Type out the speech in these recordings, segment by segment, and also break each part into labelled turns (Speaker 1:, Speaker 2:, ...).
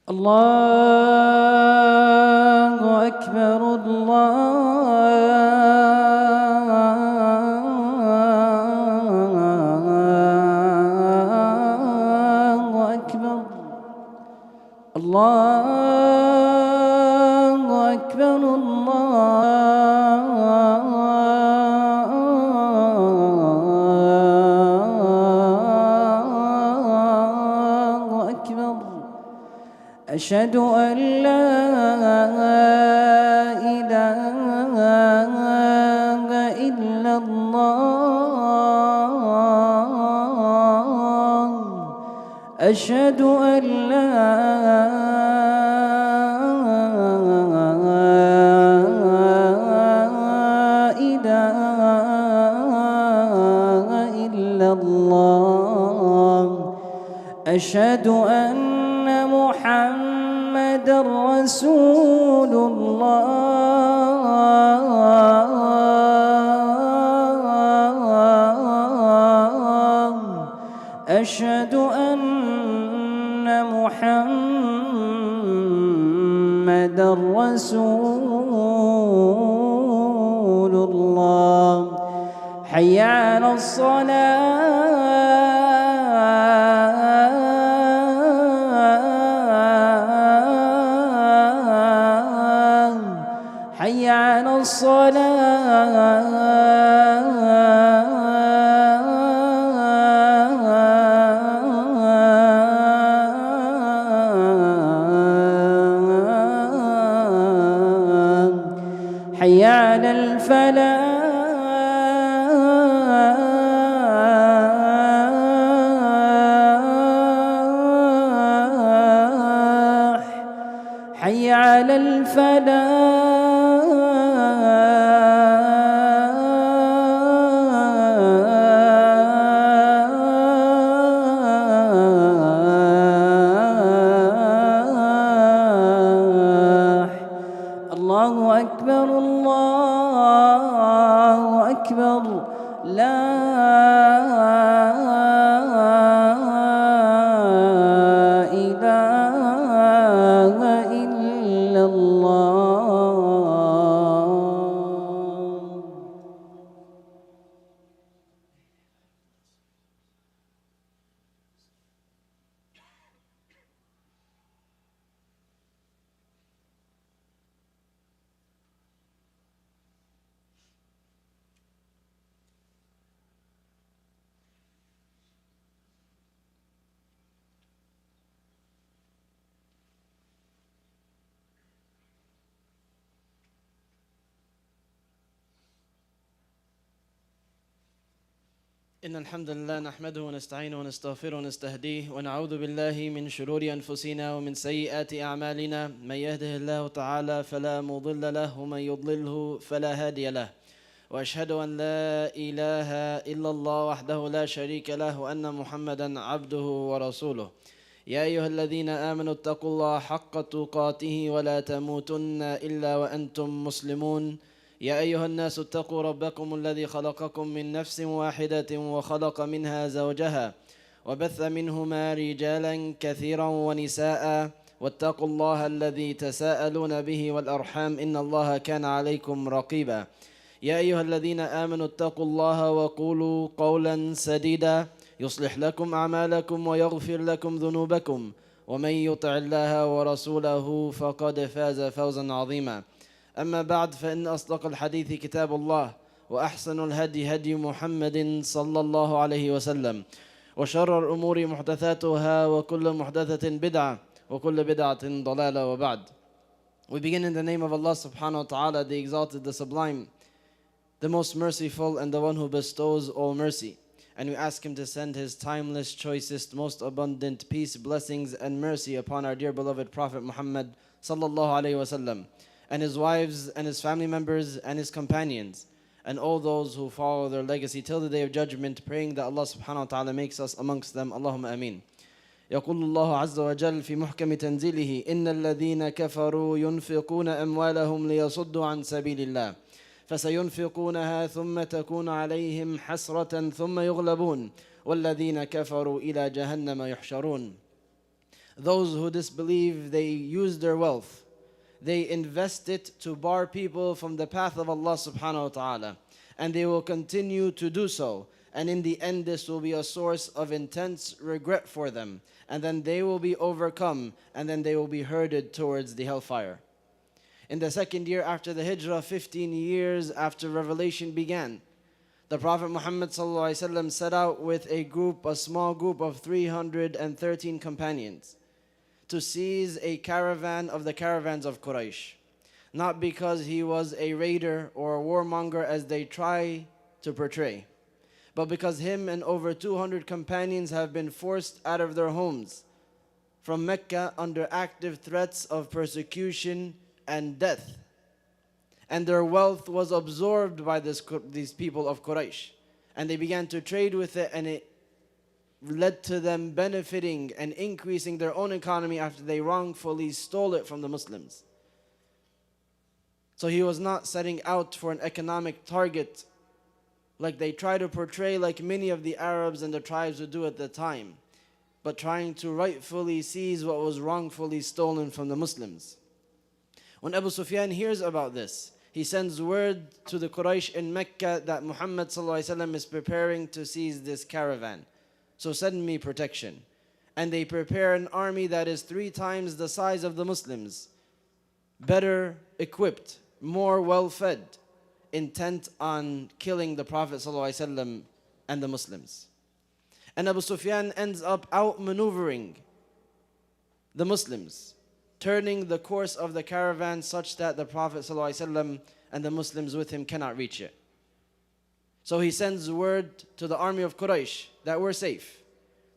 Speaker 1: الله أكبر الله أكبر الله أكبر الله أكبر أشهد أن لا إله إلا الله أشهد أن لا إله إلا الله أشهد أن محمد رسول الله أشهد أن محمد رسول الله حي على الصلاة حي على الصلاة حي على الفلاح حي على الفلاح الله أكبر الله أكبر لا إله إلا الله.
Speaker 2: إن الحمد لله نحمده ونستعينه ونستغفره ونستهديه ونعوذ بالله من شرور أنفسنا ومن سيئات أعمالنا من يهده الله تعالى فلا مضل له ومن يضلله فلا هادي له وأشهد أن لا إله إلا الله وحده لا شريك له وأن محمدا عبده ورسوله يا أيها الذين آمنوا اتقوا الله حق تقاته ولا تموتن إلا وأنتم مسلمون يا أيها الناس اتقوا ربكم الذي خلقكم من نفس واحدة وخلق منها زوجها وبث منهما رجالا كثيرا ونساء واتقوا الله الذي تساءلون به والأرحام إن الله كان عليكم رقيبا يا أيها الذين آمنوا اتقوا الله وقولوا قولا سديدا يصلح لكم أعمالكم ويغفر لكم ذنوبكم ومن يطع الله ورسوله فقد فاز فوزا عظيما أما بعد فإن أصدق الحديث كتاب الله وأحسن الهدي هدي محمد صلى الله عليه وسلم وشر الأمور محدثاتها وكل محدثة بدعة وكل بدعة ضلالة وبعد. We begin in the name of Allah subhanahu wa ta'ala, the exalted, the sublime, the most merciful and the one who bestows all mercy. And we ask Him to send His timeless, choicest, most abundant peace, blessings and mercy upon our dear beloved Prophet Muhammad sallallahu alayhi wa sallam, and his wives and his family members and his companions and all those who follow their legacy till the day of judgment, praying that Allah subhanahu wa ta'ala makes us amongst them. Allahumma ameen. يقول الله عز وجل في محكم تنزيله إن الذين كفروا ينفقون أموالهم ليصدوا عن سبيل الله فسينفقونها ثم تكون عليهم حسرة ثم يغلبون والذين كفروا إلى جهنم يحشرون. Those who disbelieve, they use their wealth, they invest it to bar people from the path of Allah subhanahu wa ta'ala. And they will continue to do so. And in the end, this will be a source of intense regret for them. And then they will be overcome, and then they will be herded towards the hellfire. In the second year after the Hijrah, 15 years after revelation began, the Prophet Muhammad ﷺ set out with a small group of 313 companions to seize a caravan of the caravans of Quraysh. Not because he was a raider or a warmonger as they try to portray, but because him and over 200 companions have been forced out of their homes from Mecca under active threats of persecution and death. And their wealth was absorbed by these people of Quraysh. And they began to trade with it, and it led to them benefiting and increasing their own economy after they wrongfully stole it from the Muslims. So he was not setting out for an economic target like they try to portray, like many of the Arabs and the tribes would do at the time, but trying to rightfully seize what was wrongfully stolen from the Muslims. When Abu Sufyan hears about this, he sends word to the Quraysh in Mecca that Muhammad ﷺ is preparing to seize this caravan. So send me protection. And they prepare an army that is 3 times the size of the Muslims, better equipped, more well-fed, intent on killing the Prophet ﷺ and the Muslims. And Abu Sufyan ends up outmaneuvering the Muslims, turning the course of the caravan such that the Prophet ﷺ and the Muslims with him cannot reach it. So he sends word to the army of Quraysh that we're safe.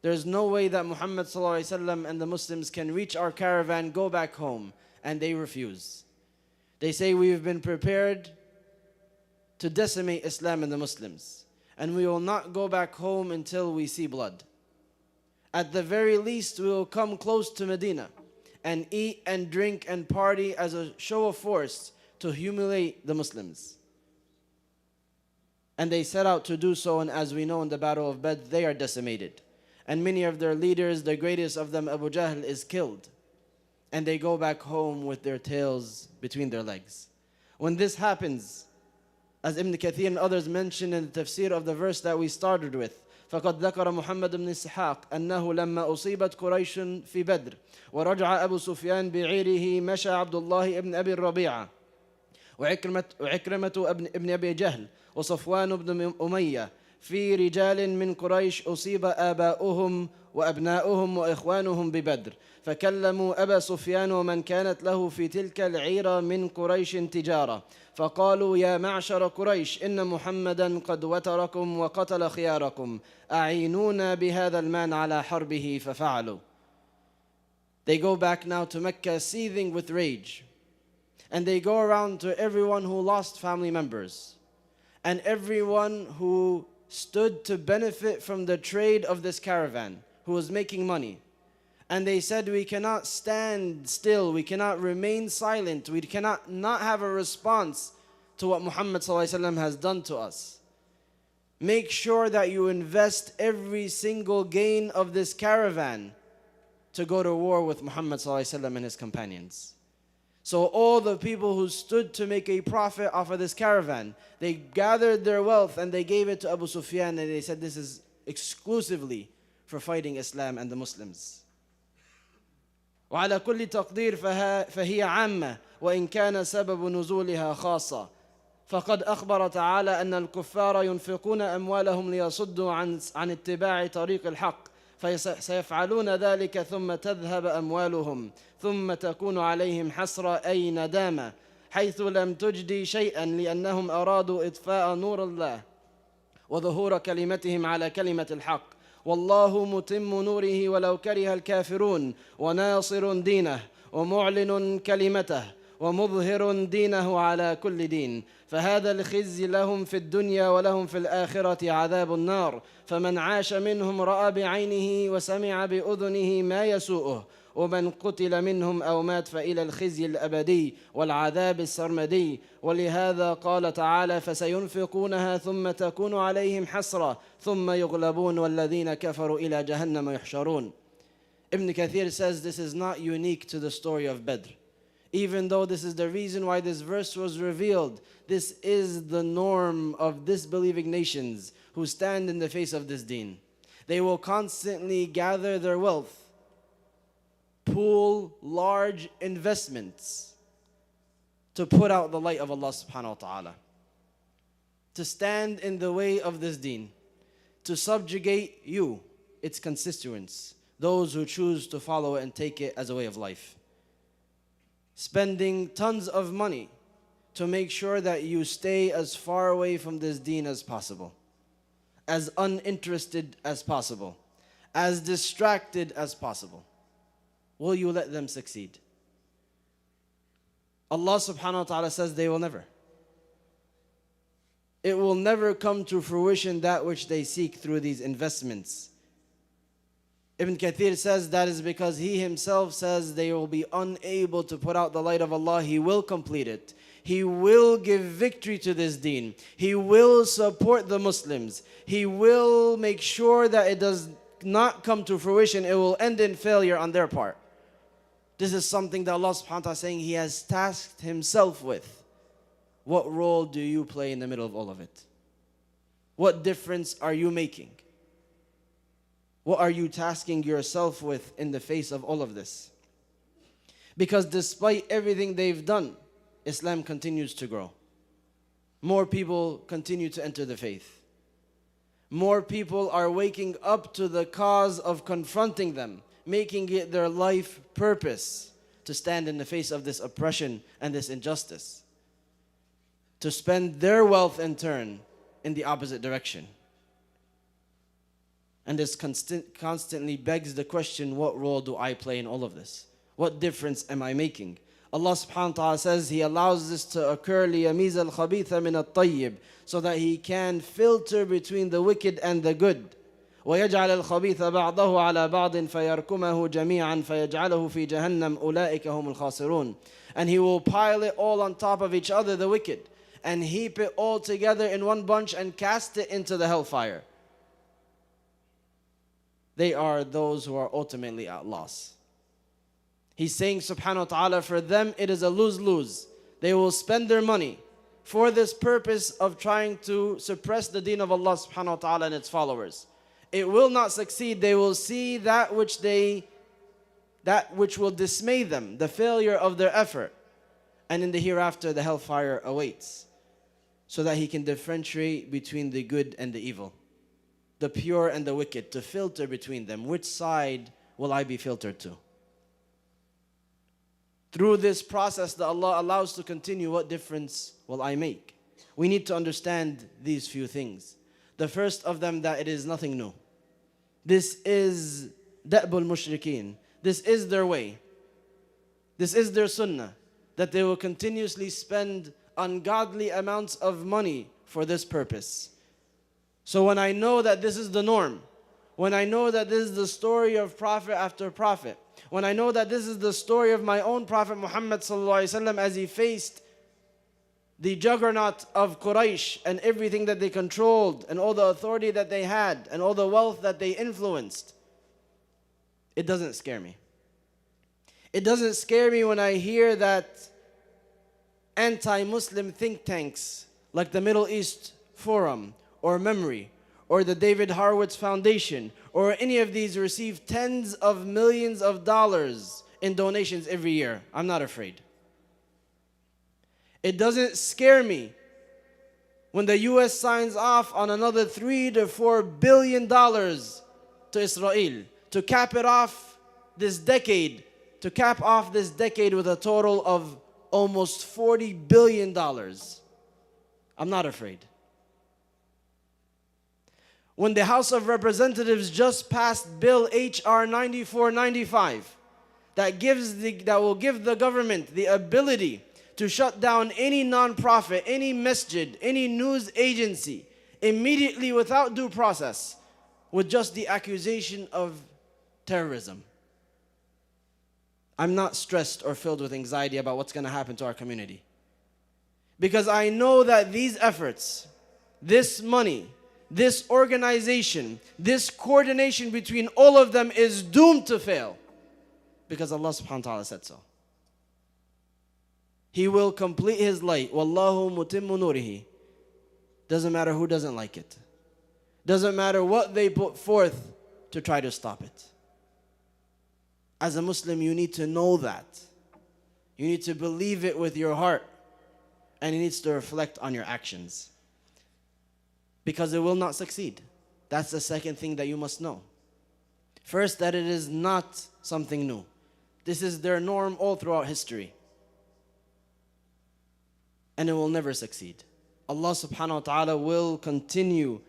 Speaker 2: There's no way that Muhammad ﷺ and the Muslims can reach our caravan, go back home. And they refuse. They say, we've been prepared to decimate Islam and the Muslims, and we will not go back home until we see blood. At the very least, we will come close to Medina and eat and drink and party as a show of force to humiliate the Muslims. And they set out to do so, and as we know in the Battle of Badr, they are decimated. And many of their leaders, the greatest of them, Abu Jahl, is killed. And they go back home with their tails between their legs. When this happens, as Ibn Kathir and others mention in the tafsir of the verse that we started with, فقد ذكر محمد بن إسحاق أنه لما أصيبت قريش في بدر ورجع أبو سفيان بعيره مشى عبد الله ابن أبي الربيعة وعكرمة ابن أبي جهل وصفوان بن أمية في رجال من قريش أصيب آباؤهم وأبناؤهم وإخوانهم ببدر فكلموا أبا سفيان ومن كانت له في تلك العيرة من قريش تجارة فقالوا يا معشر قريش إن محمدا قد وتركم وقتل خياركم أعينونا بهذا المال على حربه ففعلوا. They go back now to Mecca seething with rage, and they go around to everyone who lost family members and everyone who stood to benefit from the trade of this caravan, who was making money. And they said, we cannot stand still, we cannot remain silent, we cannot not have a response to what Muhammad ﷺ has done to us. Make sure that you invest every single gain of this caravan to go to war with Muhammad ﷺ and his companions. So all the people who stood to make a profit off of this caravan, they gathered their wealth and they gave it to Abu Sufyan, and they said, this is exclusively for fighting Islam and the Muslims. وعلى كل تقدير فهي عامة وإن كان سبب نزولها خاصة فقد أخبر تعالى أن الكفار ينفقون أموالهم ليصدوا عن اتباع طريق الحق فسيفعلون ذلك ثم تذهب أموالهم ثم تكون عليهم حسرة أي ندامة حيث لم تجدي شيئا لأنهم أرادوا إطفاء نور الله وظهور كلمتهم على كلمة الحق والله متم نوره ولو كره الكافرون وناصر دينه ومعلن كلمته ومظهر دينه على كل دين فهذا الخزي لهم في الدنيا ولهم في الآخرة عذاب النار فمن عاش منهم رأى بعينه وسمع بأذنه ما يسوءه ومن قتل منهم أو مات فإلى الخزي الأبدي والعذاب السرمدي ولهذا قال تعالى فسينفقونها ثم تكون عليهم حسرة ثم يغلبون والذين كفروا إلى جهنم يحشرون. Ibn Kathir says this is not unique to the story of Badr. Even though this is the reason why this verse was revealed, this is the norm of disbelieving nations who stand in the face of this deen. They will constantly gather their wealth, pool large investments to put out the light of Allah subhanahu wa ta'ala, to stand in the way of this deen, to subjugate you, its constituents, those who choose to follow it and take it as a way of life. Spending tons of money to make sure that you stay as far away from this deen as possible, as uninterested as possible, as distracted as possible. Will you let them succeed? Allah subhanahu wa ta'ala says they will never. It will never come to fruition that which they seek through these investments. Ibn Kathir says that is because he himself says they will be unable to put out the light of Allah. He will complete it. He will give victory to this deen. He will support the Muslims. He will make sure that it does not come to fruition. It will end in failure on their part. This is something that Allah subhanahu wa ta'ala is saying He has tasked Himself with. What role do you play in the middle of all of it? What difference are you making? What are you tasking yourself with in the face of all of this? Because despite everything they've done, Islam continues to grow. More people continue to enter the faith. More people are waking up to the cause of confronting them, making it their life purpose to stand in the face of this oppression and this injustice, to spend their wealth in turn in the opposite direction. And this constantly begs the question, what role do I play in all of this? What difference am I making? Allah subhanahu wa ta'ala says He allows this to occur لِيَمِيزَ الْخَبِيثَ مِنَ الطَّيِّبِ, so that He can filter between the wicked and the good. وَيَجْعَلَ الْخَبِيثَ بَعْضَهُ عَلَى بَعْضٍ فَيَرْكُمَهُ جَمِيعًا فَيَجْعَلَهُ فِي جَهَنَّمْ أُولَٰئِكَ هُمُ الْخَاسِرُونَ. And He will pile it all on top of each other, the wicked, and heap it all together in one bunch and cast it into the hellfire. They are those who are ultimately at loss. He's saying subhanahu wa ta'ala, for them it is a lose-lose. They will spend their money for this purpose of trying to suppress the deen of Allah subhanahu wa ta'ala and its followers. It will not succeed. They will see that which will dismay them, the failure of their effort. And in the hereafter, the hellfire awaits, so that He can differentiate between the good and the evil, the pure and the wicked, to filter between them. Which side will I be filtered to? Through this process that Allah allows to continue, what difference will I make? We need to understand these few things. The first of them, that it is nothing new. This is da'bul mushrikeen. This is their way. This is their sunnah, that they will continuously spend ungodly amounts of money for this purpose. So when I know that this is the norm, when I know that this is the story of prophet after prophet, when I know that this is the story of my own Prophet Muhammad ﷺ as he faced the juggernaut of Quraysh and everything that they controlled and all the authority that they had and all the wealth that they influenced, it doesn't scare me. It doesn't scare me when I hear that anti-Muslim think tanks like the Middle East Forum or Memory or the David Horowitz Foundation or any of these receive tens of millions of dollars in donations every year. I'm not afraid. It doesn't scare me when the US signs off on another $3 to $4 billion to Israel to cap off this decade with a total of almost $40 billion. I'm not afraid. When the House of Representatives just passed Bill H.R. 9495 that will give the government the ability to shut down any non-profit, any masjid, any news agency immediately without due process with just the accusation of terrorism. I'm not stressed or filled with anxiety about what's going to happen to our community. Because I know that these efforts, this money, this organization, this coordination between all of them is doomed to fail. Because Allah subhanahu wa ta'ala said so. He will complete His light. Wallahu mutimmu nurihi. Doesn't matter who doesn't like it. Doesn't matter what they put forth to try to stop it. As a Muslim, you need to know that. You need to believe it with your heart. And it needs to reflect on your actions. Because it will not succeed. That's the second thing that you must know. First, that it is not something new. This is their norm all throughout history. And it will never succeed. Allah subhanahu wa ta'ala will continue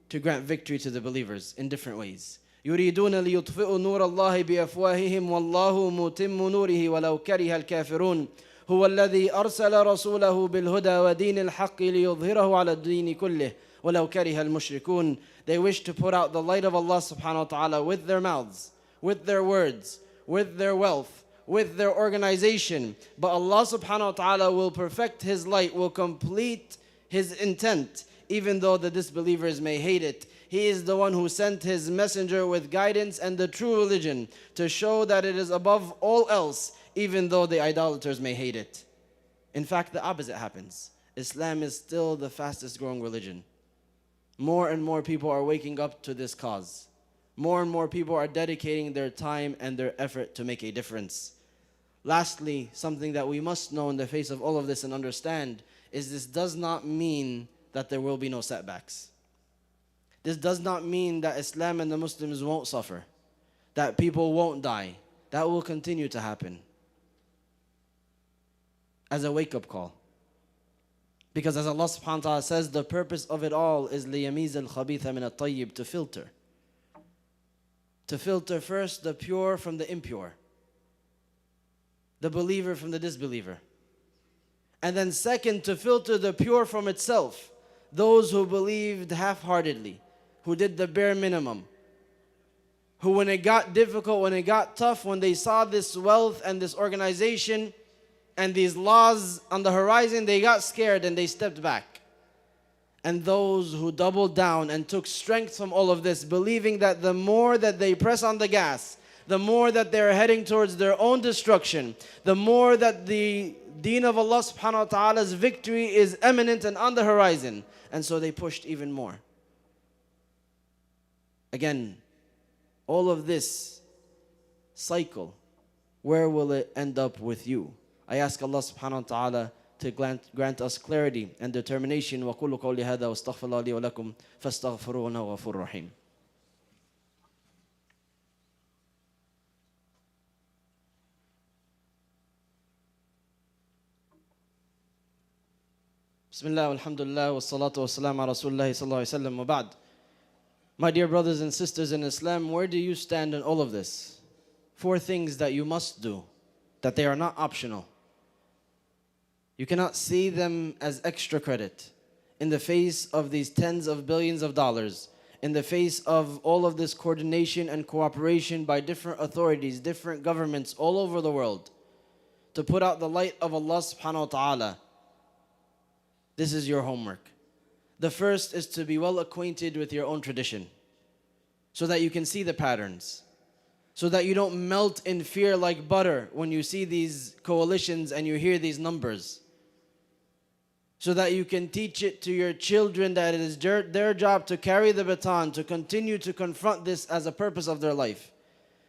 Speaker 2: to grant victory to the believers in different ways. يريدون ليطفئوا نور الله بأفواههم والله متم نوره ولو كره الكافرون هو الذي أرسل رسوله بالهدى ودين الحق ليظهره على الدين كله ولو كره المشركون. They wish to put out the light of Allah subhanahu wa ta'ala with their mouths, with their words, with their wealth, with their organization. But Allah subhanahu wa ta'ala will perfect His light, will complete His intent, even though the disbelievers may hate it. He is the one who sent His messenger with guidance and the true religion to show that it is above all else, even though the idolaters may hate it. In fact, the opposite happens. Islam is still the fastest growing religion. More and more people are waking up to this cause. More and more people are dedicating their time and their effort to make a difference. Lastly, something that we must know in the face of all of this and understand is this does not mean that there will be no setbacks. This does not mean that Islam and the Muslims won't suffer, that people won't die. That will continue to happen as a wake-up call. Because as Allah subhanahu wa ta'ala says, the purpose of it all is لِيَمِيزَ الْخَبِيثَ مِنَ الطَّيِّبِ, to filter. To filter first the pure from the impure, the believer from the disbeliever. And then second, to filter the pure from itself, those who believed half-heartedly, who did the bare minimum, who when it got difficult, when it got tough, when they saw this wealth and this organization and these laws on the horizon, they got scared and they stepped back. And those who doubled down and took strength from all of this, believing that the more that they press on the gas, the more that they're heading towards their own destruction, the more that the deen of Allah subhanahu wa ta'ala's victory is imminent and on the horizon. And so they pushed even more. Again, all of this cycle, where will it end up with you? I ask Allah subhanahu wa ta'ala to grant us clarity and determination. وَقُولُوا قَوْلِ هَذَا وَاسْتَغْفِرُ اللَّهَ لِي وَلَكُمْ فَاسْتَغْفِرُوهُ إِنَّهُ غَفُورٌ رَحِيمٌ. Bismillah, alhamdulillah, wassalatu wassalamu ala Rasulullah sallallahu alayhi wa sallam, wa ba'd. My dear brothers and sisters in Islam, where do you stand in all of this? 4 things that you must do, that they are not optional. You cannot see them as extra credit in the face of these tens of billions of dollars, in the face of all of this coordination and cooperation by different authorities, different governments all over the world to put out the light of Allah subhanahu wa ta'ala. This is your homework. The first is to be well acquainted with your own tradition so that you can see the patterns, so that you don't melt in fear like butter when you see these coalitions and you hear these numbers, so that you can teach it to your children that it is their job to carry the baton, to continue to confront this as a purpose of their life.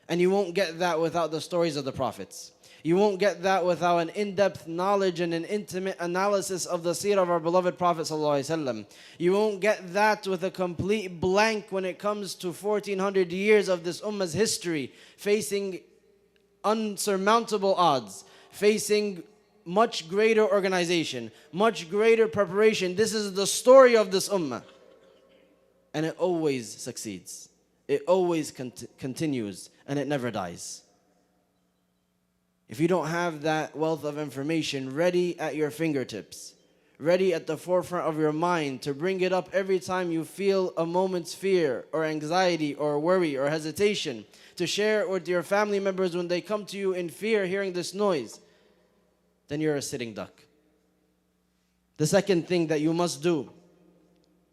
Speaker 2: And you won't get that without the stories of the prophets. You won't get that without an in-depth knowledge and an intimate analysis of the seerah of our beloved Prophet ﷺ. You won't get that with a complete blank when it comes to 1400 years of this ummah's history, facing unsurmountable odds, facing much greater organization, much greater preparation. This is the story of this ummah. And it always succeeds. It always continues, and it never dies. If you don't have that wealth of information ready at your fingertips, ready at the forefront of your mind to bring it up every time you feel a moment's fear or anxiety or worry or hesitation, to share it with your family members when they come to you in fear hearing this noise, then you're a sitting duck. The second thing that you must do,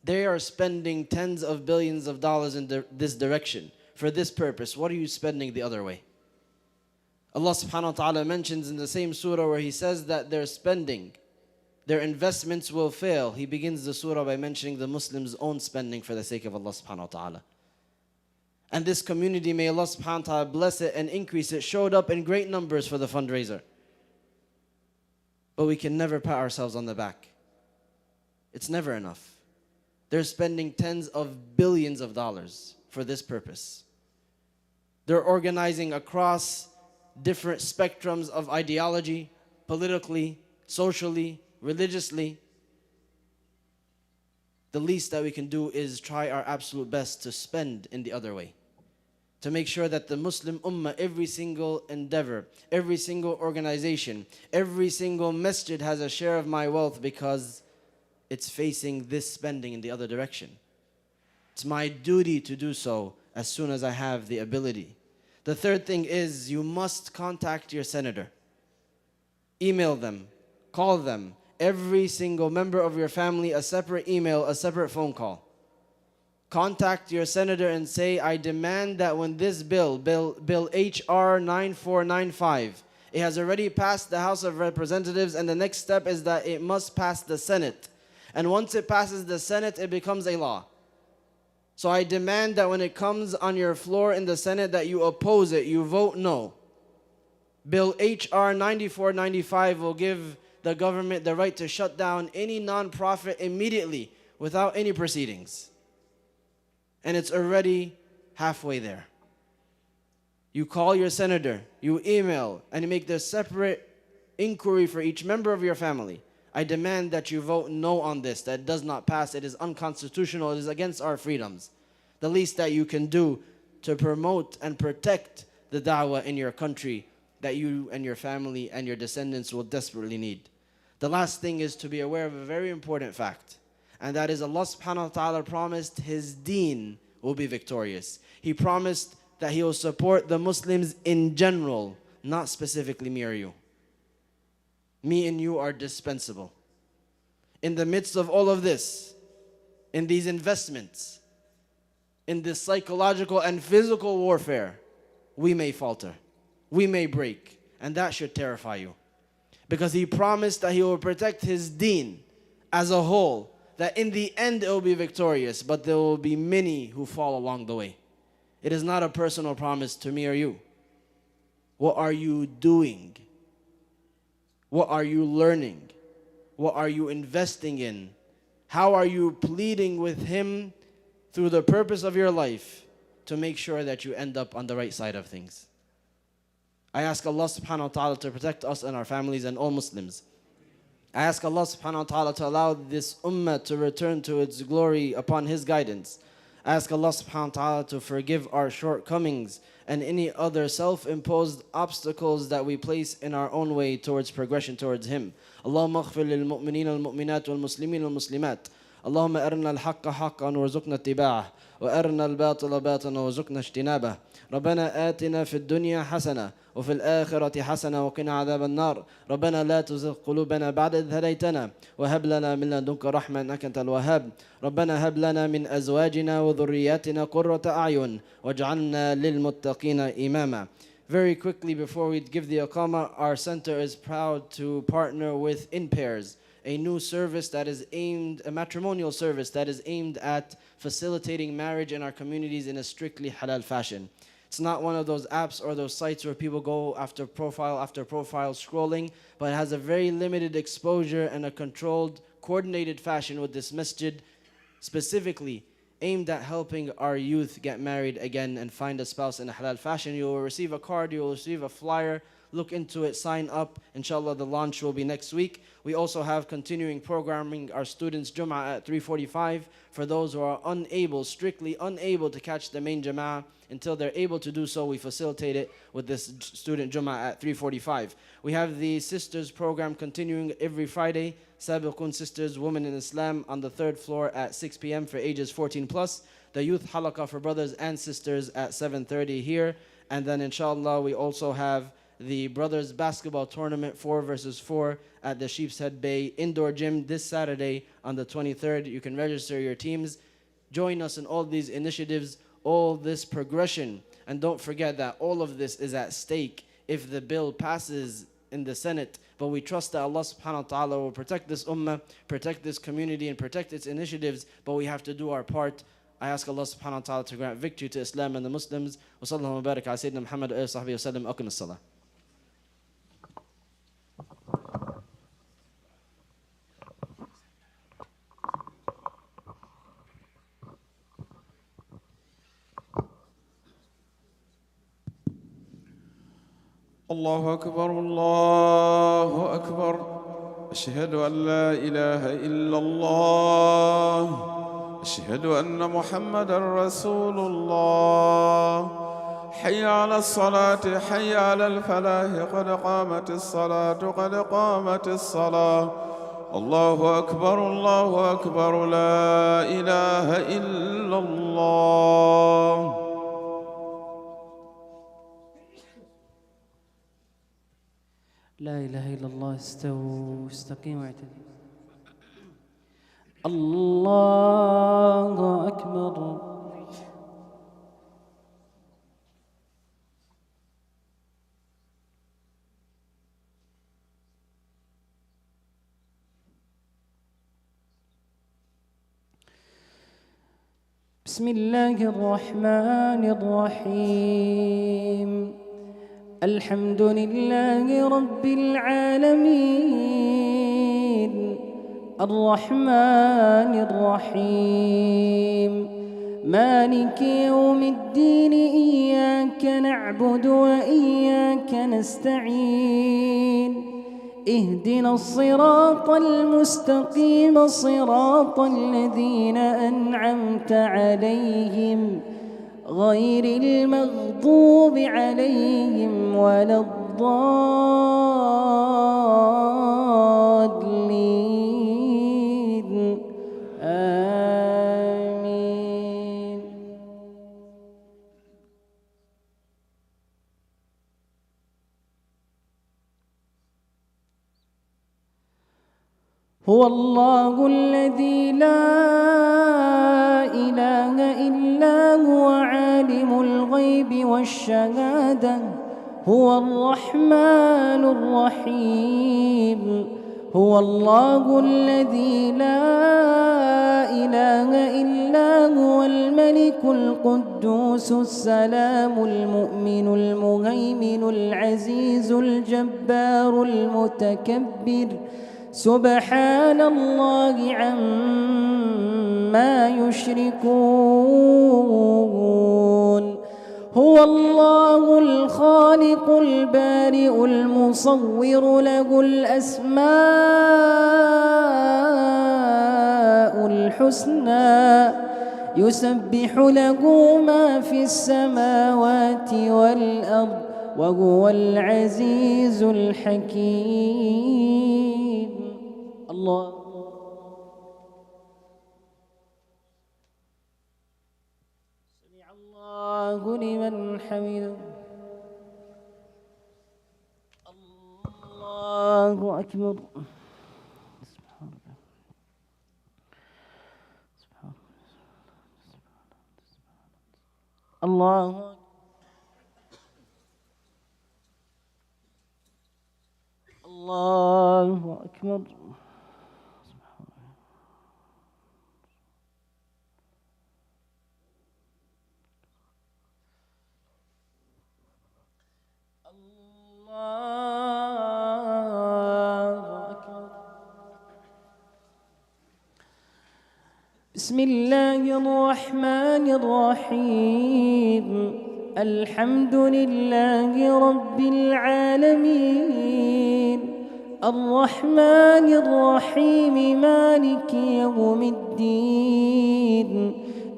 Speaker 2: they are spending tens of billions of dollars in this direction for this purpose. What are you spending the other way? Allah subhanahu wa ta'ala mentions in the same surah where He says that their spending, their investments will fail. He begins the surah by mentioning the Muslims' own spending for the sake of Allah subhanahu wa ta'ala. And this community, may Allah subhanahu wa ta'ala bless it and increase it, showed up in great numbers for the fundraiser. But we can never pat ourselves on the back. It's never enough. They're spending tens of billions of dollars for this purpose. They're organizing across different spectrums of ideology, politically, socially, religiously. The least that we can do is try our absolute best to spend in the other way. To make sure that the Muslim Ummah, every single endeavor, every single organization, every single masjid has a share of my wealth because it's facing this spending in the other direction. It's my duty to do so as soon as I have the ability. The third thing is you must contact your senator. Email them, call them. Every single member of your family, a separate email, a separate phone call. Contact your senator and say, I demand that when this bill HR 9495, it has already passed the House of Representatives, and the next step is that it must pass the Senate. And once it passes the Senate, it becomes a law. So I demand that when it comes on your floor in the Senate that you oppose it, you vote no. Bill HR 9495 will give the government the right to shut down any non-profit immediately without any proceedings. And it's already halfway there. You call your senator, you email, and you make the separate inquiry for each member of your family. I demand that you vote no on this, that it does not pass, it is unconstitutional, it is against our freedoms. The least that you can do to promote and protect the da'wah in your country that you and your family and your descendants will desperately need. The last thing is to be aware of a very important fact, and that is Allah subhanahu wa ta'ala promised His deen will be victorious. He promised that He will support the Muslims in general, not specifically me or you. Me and you are dispensable. In the midst of all of this, in these investments, in this psychological and physical warfare, we may falter, we may break, and that should terrify you. Because He promised that He will protect His deen as a whole, that in the end it will be victorious, but there will be many who fall along the way. It is not a personal promise to me or you. What are you doing? What are you learning? What are you investing in? How are you pleading with Him through the purpose of your life to make sure that you end up on the right side of things? I ask Allah subhanahu wa ta'ala to protect us and our families and all Muslims. I ask Allah subhanahu wa ta'ala to allow this ummah to return to its glory upon His guidance. I ask Allah subhanahu wa ta'ala to forgive our shortcomings and any other self-imposed obstacles that we place in our own way towards progression towards Him. Allahumma aghfir lil mu'mineen wal mu'minat wal muslimin wal muslimat. اللهم أرنا الحق حقا وارزقنا اتباعه وأرنا الباطل باطلا وارزقنا اجتنابه ربنا آتنا في الدنيا حسنة وفي الآخرة حسنة وقنا عذاب النار ربنا لا تزغ قلوبنا بعد إذ هديتنا وهب لنا من لدنك رحمة إنك أنت الوهاب ربنا هب لنا من أزواجنا وذرياتنا قرة أعين واجعلنا للمتقين إماما. Very quickly before we give the Iqamah, our center is proud to partner with In Pairs, a new service that is aimed, a matrimonial service that is aimed at facilitating marriage in our communities in a strictly halal fashion. It's not one of those apps or those sites where people go after profile scrolling, but it has a very limited exposure and a controlled, coordinated fashion with this masjid, specifically aimed at helping our youth get married again and find a spouse in a halal fashion. You will receive a card, you will receive a flyer. Look into it, sign up. Inshallah, the launch will be next week. We also have continuing programming our students Jum'ah at 3:45 for those who are strictly unable to catch the main Jama'ah. Until they're able to do so, we facilitate it with this student Jum'ah at 3:45. We have the Sisters program continuing every Friday. Sabiqun Sisters, Women in Islam, on the 3rd floor at 6 p.m. for ages 14 plus. The Youth Halaqah for brothers and sisters at 7:30 here. And then inshallah, we also have the brothers basketball tournament 4 versus 4 at the Sheepshead Bay Indoor Gym this Saturday on the 23rd. You can register your teams. Join us in all these initiatives, all this progression. And don't forget that all of this is at stake if the bill passes in the Senate, but we trust that Allah subhanahu wa ta'ala will protect this ummah, protect this community, and protect its initiatives, but we have to do our part. I ask Allah subhanahu wa ta'ala to grant victory to Islam and the Muslims. Wa sallallahu wa barak ala Sayyidina Muhammad wa sahbihi wa sallam. Aqim as-salah.
Speaker 3: الله أكبر الله أكبر أشهد أن لا إله إلا الله أشهد أن محمدًا رسول الله حي على الصلاة حي على الفلاح قد قامت الصلاة قد قامت الصلاة الله أكبر لا إله إلا الله
Speaker 1: لا إله إلا الله استووا استقيموا واعتدلوا الله أكبر بسم الله الرحمن الرحيم الحمد لله رب العالمين الرحمن الرحيم مالك يوم الدين إياك نعبد وإياك نستعين اهدنا الصراط المستقيم صراط الذين أنعمت عليهم غير المغضوب عليهم ولا الضالين آمين هو الله الذي لا إله إلا هو عالم الغيب والشهادة هو الرحمن الرحيم هو الله الذي لا إله إلا هو الملك القدوس السلام المؤمن المهيمن العزيز الجبار المتكبر سبحان الله عما يشركون هو الله الخالق البارئ المصور له الأسماء الحسنى يسبح له ما في السماوات والأرض وهو العزيز الحكيم الله سمع الله لمن حمده الله أكبر سبحان الله الله الله أكبر بسم الله الرحمن الرحيم الحمد لله رب العالمين الرحمن الرحيم مالك يوم الدين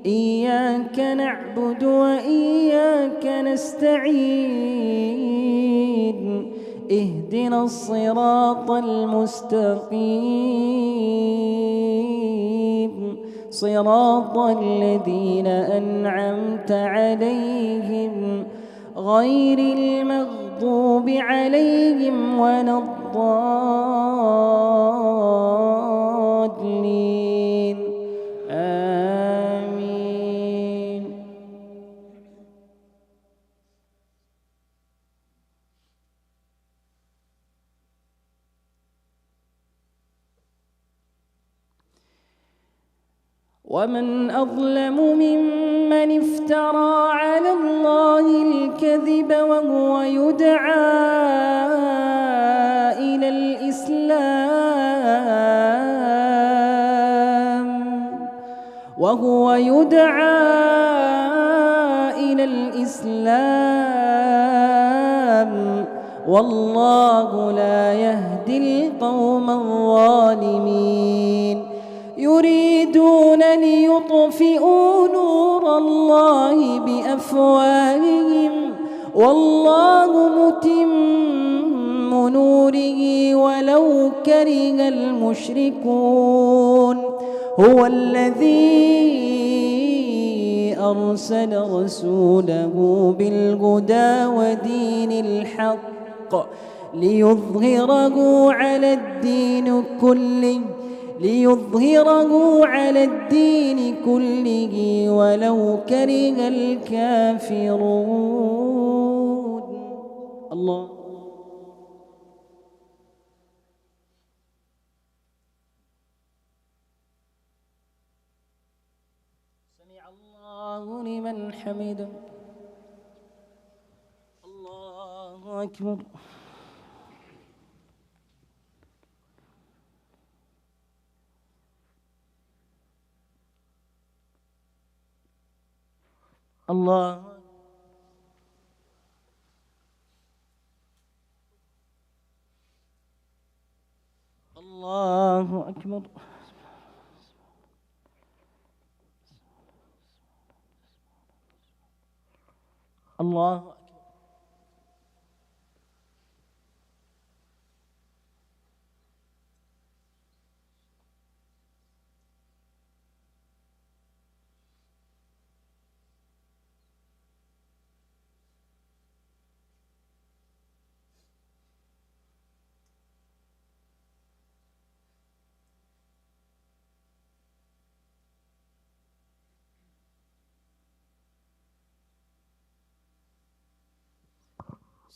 Speaker 1: إياك نعبد وإياك نستعين اهدنا الصراط المستقيم صراط الذين أنعمت عليهم غير المغضوب عليهم ولا الضالين آمين ومن أظلم ممن افترى على الله الكذب وهو يدعى إلى الإسلام والله لا يهدي القوم الظالمين يريدون ليطفئوا نور الله بأفواههم والله متم نوره ولو كره المشركون هو الذي أرسل رسوله بالهدى ودين الحق ليظهره على الدين كله ولو كره الكافرون. الله سمع الله لمن حمده. الله أكبر. الله الله أكبر. الله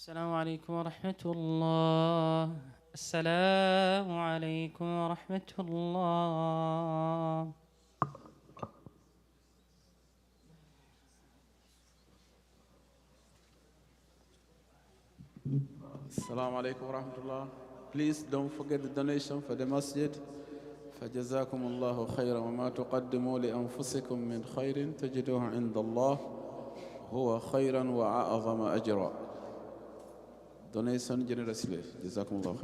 Speaker 1: السلام عليكم ورحمة الله. السلام عليكم ورحمة الله.
Speaker 3: Assalamu alaikum wa rahmatullah. Please don't forget the donation for the masjid. فجزاكم الله خيرا وما تقدموا لأنفسكم من خير تجدوه عند الله هو خيرا وأعظم أجرا. Donation generously. جزاكم الله خير.